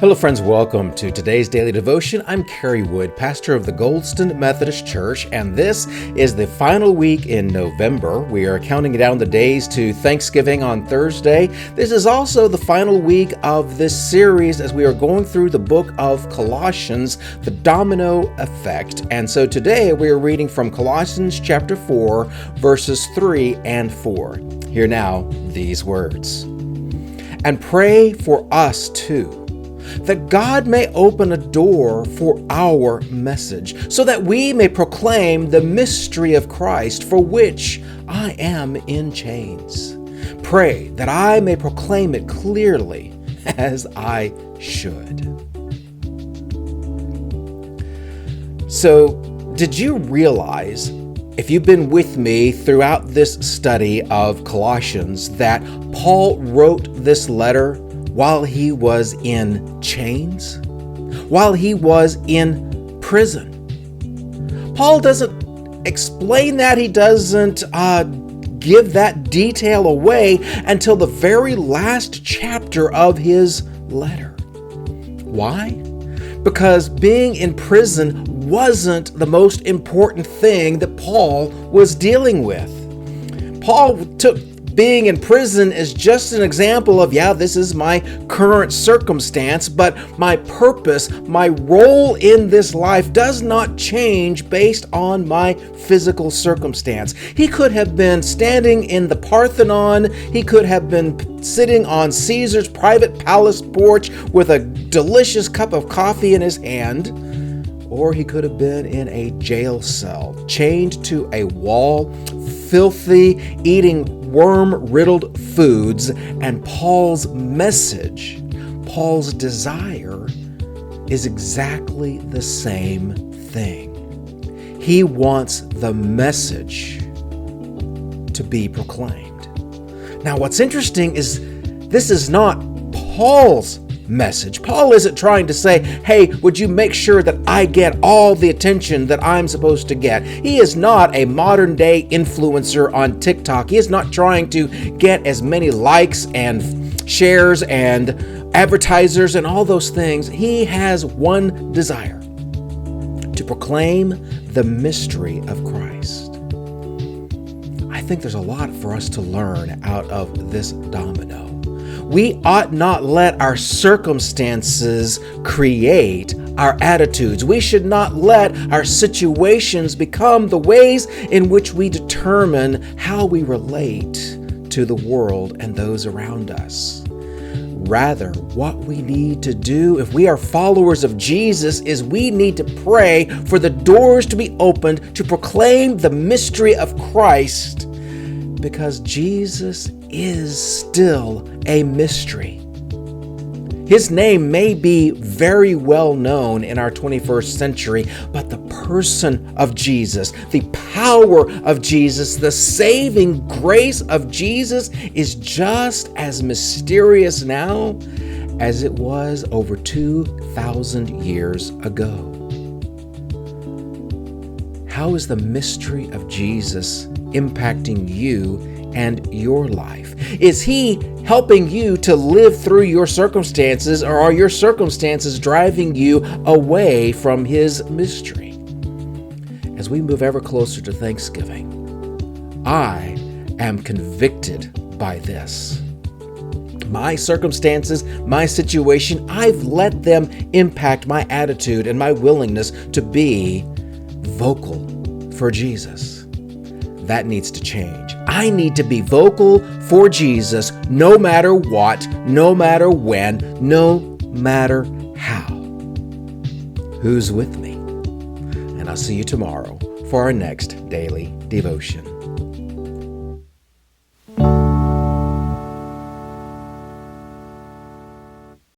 Hello friends, welcome to today's daily devotion. I'm Kerry Wood, pastor of the Goldston Methodist Church, and this is the final week in November. We are counting down the days to Thanksgiving on Thursday. This is also the final week of this series as we are going through the book of Colossians, the domino effect. And so today we are reading from Colossians chapter 4, verses 3 and 4. Hear now these words. And pray for us too, that God may open a door for our message, so that we may proclaim the mystery of Christ, for which I am in chains. Pray that I may proclaim it clearly as I should. So, did you realize, if you've been with me throughout this study of Colossians, that Paul wrote this letter while he was in chains, while he was in prison? Paul doesn't explain that. He doesn't give that detail away until the very last chapter of his letter. Why? Because being in prison wasn't the most important thing that Paul was dealing with. Paul took being in prison is just an example of, this is my current circumstance, but my purpose, my role in this life does not change based on my physical circumstance. He could have been standing in the Parthenon. He could have been sitting on Caesar's private palace porch with a delicious cup of coffee in his hand. Or he could have been in a jail cell, chained to a wall, filthy, eating worm-riddled foods. And Paul's message, Paul's desire, is exactly the same thing. He wants the message to be proclaimed. Now, what's interesting is this is not Paul's message. Paul isn't trying to say, hey, would you make sure that I get all the attention that I'm supposed to get? He is not a modern day influencer on TikTok. He is not trying to get as many likes and shares and advertisers and all those things. He has one desire: to proclaim the mystery of Christ. I think there's a lot for us to learn out of this domino. We ought not let our circumstances create our attitudes. We should not let our situations become the ways in which we determine how we relate to the world and those around us. Rather, what we need to do, if we are followers of Jesus, is we need to pray for the doors to be opened to proclaim the mystery of Christ, because Jesus is still a mystery. His name may be very well known in our 21st century, but the person of Jesus, the power of Jesus, the saving grace of Jesus is just as mysterious now as it was over 2,000 years ago. How is the mystery of Jesus impacting you and your life? Is he helping you to live through your circumstances, or are your circumstances driving you away from his mystery? As we move ever closer to Thanksgiving, I am convicted by this. My circumstances, my situation, I've let them impact my attitude and my willingness to be vocal for Jesus. That needs to change. I need to be vocal for Jesus no matter what, no matter when, no matter how. Who's with me? And I'll see you tomorrow for our next daily devotion.